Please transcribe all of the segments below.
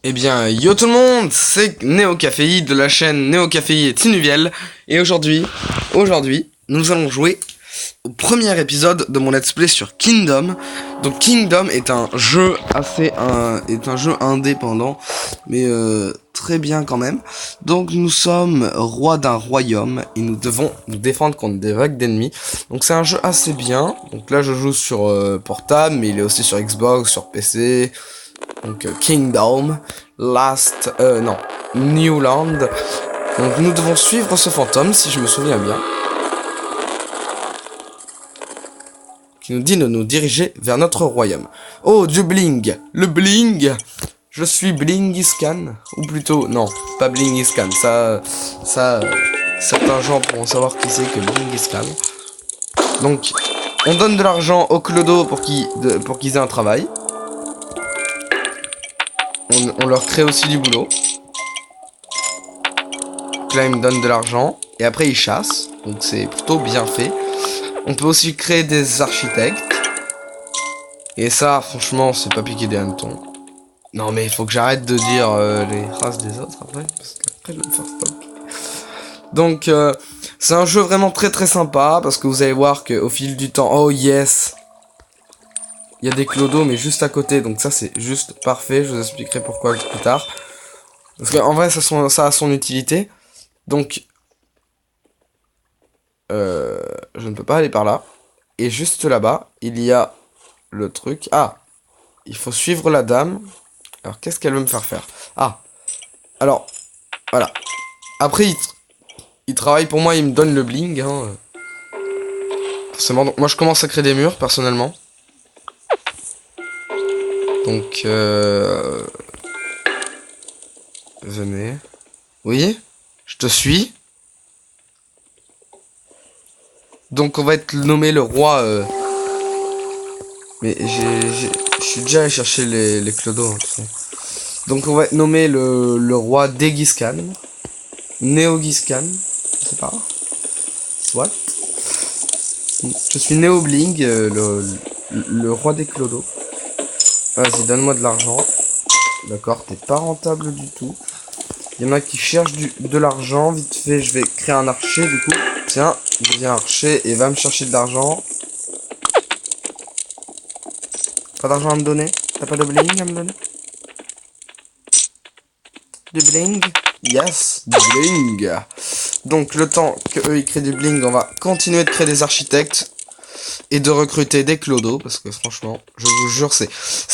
Eh bien, yo tout le monde, c'est NeoCaféi de la chaîne NeoCaféi et Tinuviel. Et aujourd'hui, nous allons jouer au premier épisode de mon let's play sur Kingdom. Donc Kingdom est un jeu indépendant, mais très bien quand même. Donc nous sommes rois d'un royaume et nous devons nous défendre contre des vagues d'ennemis. Donc c'est un jeu assez bien. Donc là je joue sur portable, mais il est aussi sur Xbox, sur PC. Donc Kingdom, Newland. Donc nous devons suivre ce fantôme, si je me souviens bien, qui nous dit de nous diriger vers notre royaume. Oh, du bling, le bling. Je suis Blingiscan, ou plutôt non, pas Blingiscan. Certains gens pourront savoir qui c'est que Blingiscan. Donc on donne de l'argent aux clodos pour qu'ils aient un travail. On leur crée aussi du boulot. Donc là, ils me donnent de l'argent. Et après, ils chassent. Donc c'est plutôt bien fait. On peut aussi créer des architectes. Et ça, franchement, c'est pas piquer des hannetons. Non, mais il faut que j'arrête de dire les races des autres après. Parce qu'après, je vais me faire stalker. Donc, c'est un jeu vraiment très très sympa. Parce que vous allez voir qu'au fil du temps... Oh yes! Il y a des clodos mais juste à côté, donc ça c'est juste parfait, je vous expliquerai pourquoi plus tard. Parce qu'en vrai ça a son utilité. Donc je ne peux pas aller par là. Et juste là-bas, il y a le truc. Ah, il faut suivre la dame. Alors qu'est-ce qu'elle veut me faire faire? Ah, alors, voilà. Après il travaille pour moi, il me donne le bling. Hein. Forcément, donc moi je commence à créer des murs personnellement. Donc, venez. Oui, je te suis. Donc, on va être nommé le roi. Mais je suis déjà allé chercher les clodos. Hein, tu sais. Donc, on va être nommé le roi Degiscan. Neogiscan. Je sais pas. Soit. Je suis Neobling, le roi des clodos. Vas-y, donne-moi de l'argent. D'accord, t'es pas rentable du tout. Il y en a qui cherchent de l'argent. Vite fait, je vais créer un archer du coup. Tiens, deviens archer et va me chercher de l'argent. Pas d'argent à me donner? T'as pas de bling à me donner? Du bling? Yes, du bling. Donc, le temps qu'eux ils créent du bling, on va continuer de créer des architectes. Et de recruter des clodos, parce que franchement, je vous jure, c'est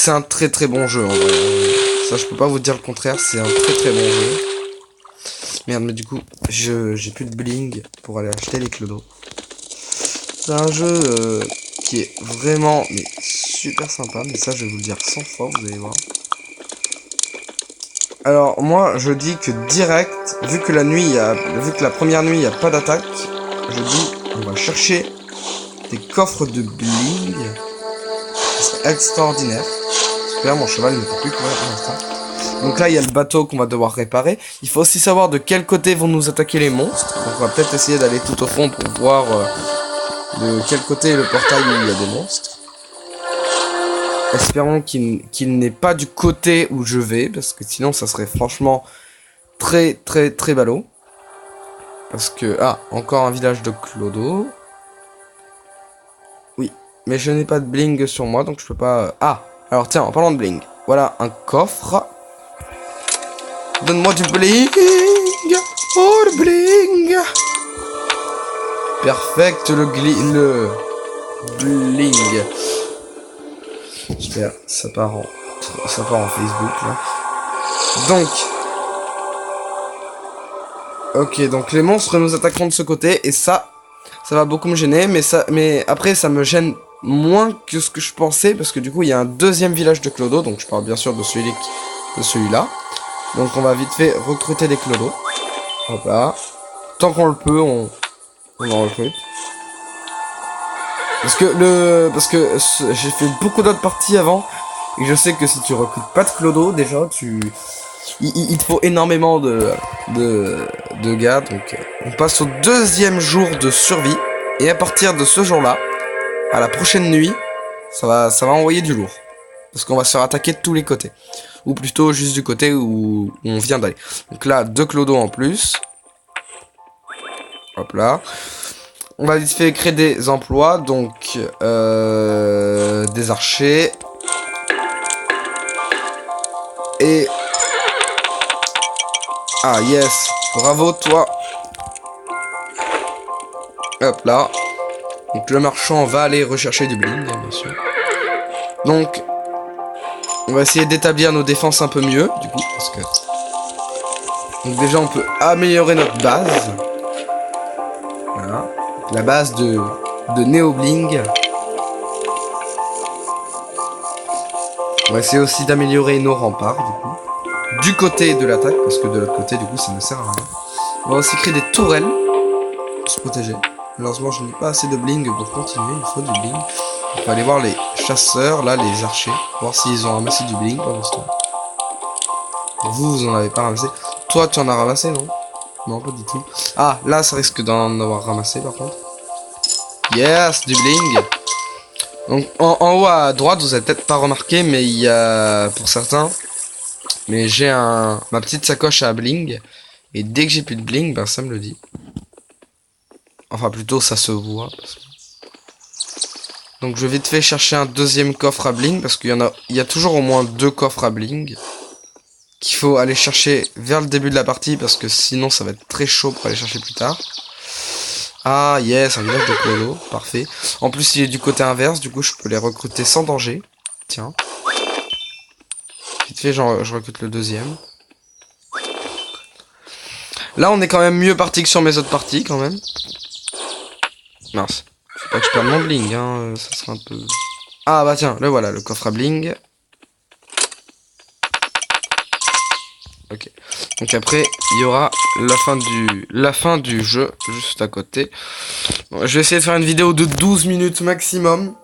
un très très bon jeu en vrai. Ça, je peux pas vous dire le contraire, c'est un très très bon jeu. Merde, mais du coup, j'ai plus de bling pour aller acheter les clodos. C'est un jeu qui est vraiment mais super sympa, mais ça, je vais vous le dire 100 fois, vous allez voir. Alors, moi, je dis que direct, vu que la première nuit, il n'y a pas d'attaque, je dis, on va chercher des coffres de bling. C'est extraordinaire. Super, mon cheval ne peut plus courir pour l'instant. Donc là, il y a le bateau qu'on va devoir réparer. Il faut aussi savoir de quel côté vont nous attaquer les monstres. Donc on va peut-être essayer d'aller tout au fond pour voir de quel côté est le portail où il y a des monstres. Espérons qu'il n'est pas du côté où je vais, parce que sinon ça serait franchement très très très ballot. Parce que... Ah, encore un village de clodos. Oui, mais je n'ai pas de bling sur moi, donc je peux pas... Ah, alors tiens, en parlant de bling, voilà un coffre. Donne-moi du bling. Oh, le bling. Perfect, le bling. Super, ça part en Facebook, là. Donc... Ok, donc les monstres nous attaqueront de ce côté, et ça va beaucoup me gêner, mais après ça me gêne moins que ce que je pensais, parce que du coup il y a un deuxième village de clodos, donc je parle bien sûr de celui-là. Donc on va vite fait recruter des clodos. Hop là. Tant qu'on le peut, on en recrute. Parce que j'ai fait beaucoup d'autres parties avant, et je sais que si tu recrutes pas de clodos, déjà il te faut énormément de gars, donc on passe au deuxième jour de survie, et à partir de ce jour-là, à la prochaine nuit, ça va envoyer du lourd. parce qu'on va se faire attaquer de tous les côtés. Ou plutôt juste du côté où on vient d'aller. Donc là, 2 clodos en plus. Hop là. On va vite fait créer des emplois, donc des archers. Et... Ah yes, bravo toi. Hop là. Donc le marchand va aller rechercher du bling, bien sûr. Donc, on va essayer d'établir nos défenses un peu mieux, du coup, parce que... Donc déjà, on peut améliorer notre base. Voilà. La base de Neo Bling. On va essayer aussi d'améliorer nos remparts, du coup. Du côté de l'attaque, parce que de l'autre côté, du coup, ça ne sert à rien. On va aussi créer des tourelles pour se protéger. Malheureusement, je n'ai pas assez de bling pour continuer, il faut du bling. On va aller voir les chasseurs, là, les archers, voir s'ils ont ramassé du bling pendant ce temps. Vous en avez pas ramassé. Toi, tu en as ramassé, non? Non, pas du tout. Ah, là, ça risque d'en avoir ramassé, par contre. Yes, du bling. Donc, en haut à droite, vous avez peut-être pas remarqué, mais il y a, pour certains... Mais j'ai ma petite sacoche à bling. Et dès que j'ai plus de bling, ben ça me le dit. Enfin plutôt ça se voit. Donc je vais vite fait chercher un deuxième coffre à bling. Parce qu'il y a toujours au moins 2 coffres à bling. Qu'il faut aller chercher vers le début de la partie. Parce que sinon ça va être très chaud pour aller chercher plus tard. Ah yes, un village de clodo. Parfait. En plus il est du côté inverse. Du coup je peux les recruter sans danger. Tiens. Vite fait, je recrute le deuxième. Là, on est quand même mieux parti que sur mes autres parties, quand même. Mince. Faut pas que je perde mon bling, hein. Ça sera un peu... Ah, bah tiens, le voilà, le coffre à bling. Ok. Donc après, il y aura la fin du jeu, juste à côté. Bon, je vais essayer de faire une vidéo de 12 minutes maximum.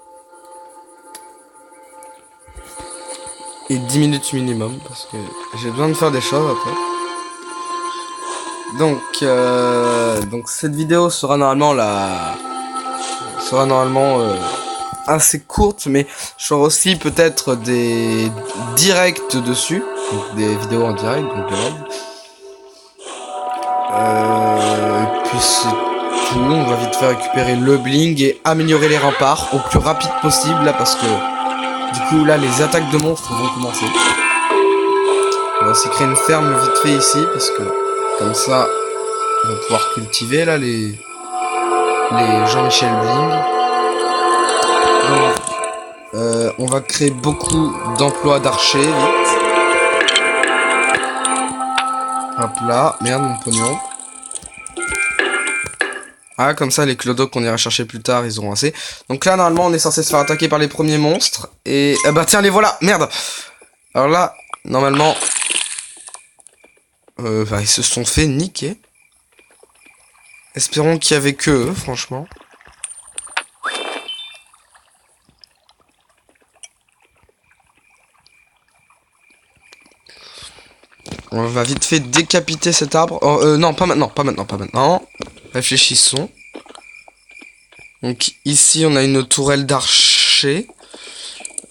Et 10 minutes minimum, parce que j'ai besoin de faire des choses après. Donc cette vidéo sera normalement assez courte, mais je ferai aussi peut-être des directs dessus, donc des vidéos en direct, donc de live. Et puis c'est tout, on va vite faire récupérer le bling et améliorer les remparts au plus rapide possible là, parce que du coup là les attaques de monstres vont commencer. On va aussi créer une ferme vite fait ici, parce que comme ça on va pouvoir cultiver là les Jean-Michel Bling. Donc on va créer beaucoup d'emplois d'archers vite. Hop là, merde mon pognon. Ah, comme ça les clodos qu'on ira chercher plus tard ils auront assez. Donc là normalement on est censé se faire attaquer par les premiers monstres. Et bah tiens les voilà, merde. Alors là normalement ils se sont fait niquer. Espérons qu'il y avait que eux, franchement. On va vite fait décapiter cet arbre. Non, pas maintenant, pas maintenant, pas maintenant. Réfléchissons. Donc ici, on a une tourelle d'archer.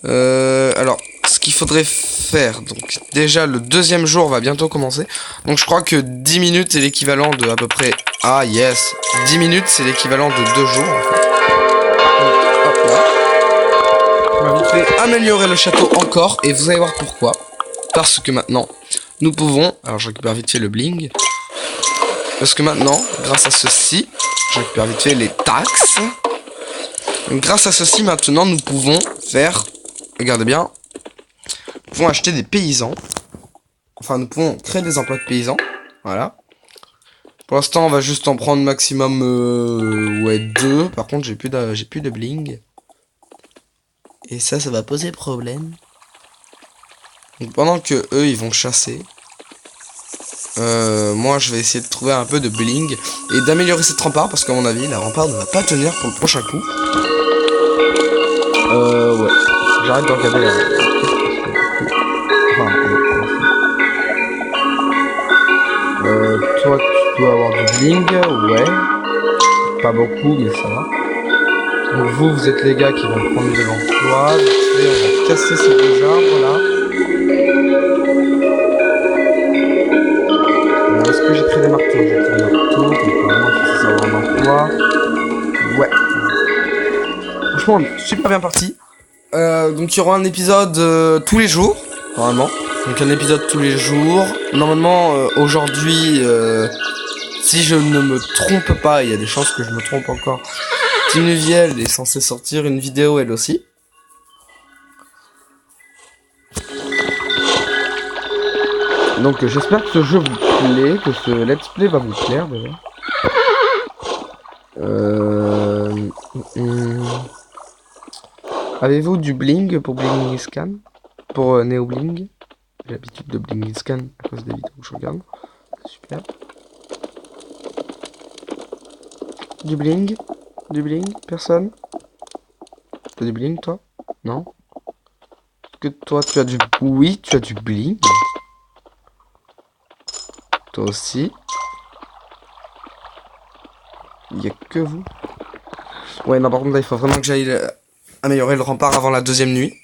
Alors, ce qu'il faudrait faire, donc déjà le deuxième jour va bientôt commencer. Donc je crois que 10 minutes est l'équivalent de à peu près... Ah yes, 10 minutes c'est l'équivalent de 2 jours en fait. Donc, hop là. On va vite fait améliorer le château encore et vous allez voir pourquoi. Parce que maintenant, nous pouvons... Alors je récupère vite fait le bling. Parce que maintenant, grâce à ceci, je récupère vite fait les taxes. Donc, grâce à ceci, maintenant, nous pouvons faire... Regardez bien. Nous pouvons acheter des paysans. Enfin, nous pouvons créer des emplois de paysans. Voilà. Pour l'instant, on va juste en prendre maximum... ouais, 2. Par contre, j'ai plus de bling. Et ça va poser problème. Donc, pendant que eux, ils vont chasser... moi je vais essayer de trouver un peu de bling et d'améliorer cette rempart parce qu'à mon avis la rempart ne va pas tenir pour le prochain coup. Ouais. J'arrête de regarder la... toi tu dois avoir du bling, ouais. Pas beaucoup mais ça va. Donc vous êtes les gars qui vont prendre de l'emploi. On va casser ces deux arbres là. Est-ce que j'ai créé des marteaux? J'ai créé des marteaux, donc vraiment il faut savoir un emploi. Ouais. Franchement, super bien parti. Donc il y aura un épisode tous les jours, normalement. Donc un épisode tous les jours. Normalement, aujourd'hui, si je ne me trompe pas, il y a des chances que je me trompe encore. Tinuviel est censé sortir une vidéo elle aussi. Donc j'espère que ce jeu vous plaît, que ce let's play va vous plaire déjà. Avez-vous du bling pour Bling Scan? Pour Neo Bling? J'ai l'habitude de Bling Scan à cause des vidéos que je regarde. Super. Du bling? Du bling? Personne? T'as du bling toi? Non? Est-ce que toi tu as du... Oui, tu as du bling. Toi aussi. Il y a que vous. Ouais, non, par contre, là, il faut vraiment que j'aille améliorer le rempart avant la deuxième nuit.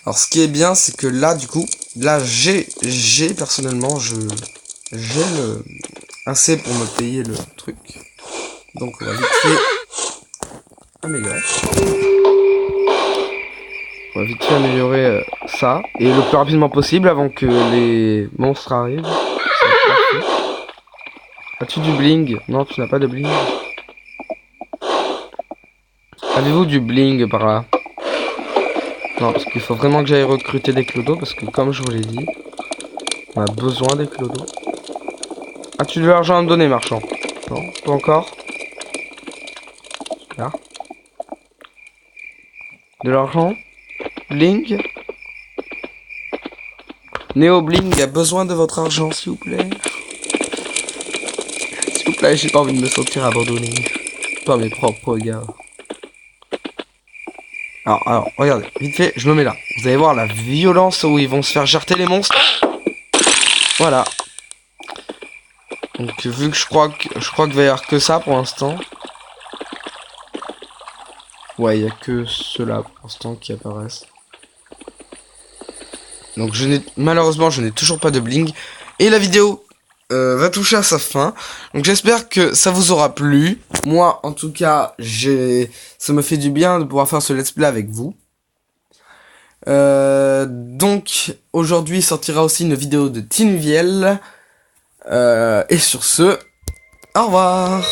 Alors, ce qui est bien, c'est que là, du coup, là, j'ai personnellement, j'ai le assez pour me payer le truc. Donc, on va vite fait améliorer. On va vite fait améliorer ça. Et le plus rapidement possible avant que les monstres arrivent. As-tu du bling? Non, tu n'as pas de bling. Avez-vous du bling par là? Non, parce qu'il faut vraiment que j'aille recruter des clodos, parce que comme je vous l'ai dit, on a besoin des clodos. As-tu de l'argent à me donner, marchand? Non, pas encore. Super. De l'argent? Bling? Néo Bling a besoin de votre argent, s'il vous plaît. S'il vous plaît, j'ai pas envie de me sentir abandonné par mes propres gars. Alors, regardez, vite fait, je me mets là. Vous allez voir la violence où ils vont se faire jarter les monstres. Voilà. Donc vu que je crois qu'il va y avoir que ça pour l'instant. Ouais, il y a que ceux-là pour l'instant qui apparaissent. Donc malheureusement je n'ai toujours pas de bling. Et la vidéo va toucher à sa fin. Donc j'espère que ça vous aura plu. Moi en tout cas ça me fait du bien de pouvoir faire ce let's play avec vous. Donc aujourd'hui sortira aussi une vidéo de Tinuviel. Et sur ce, au revoir.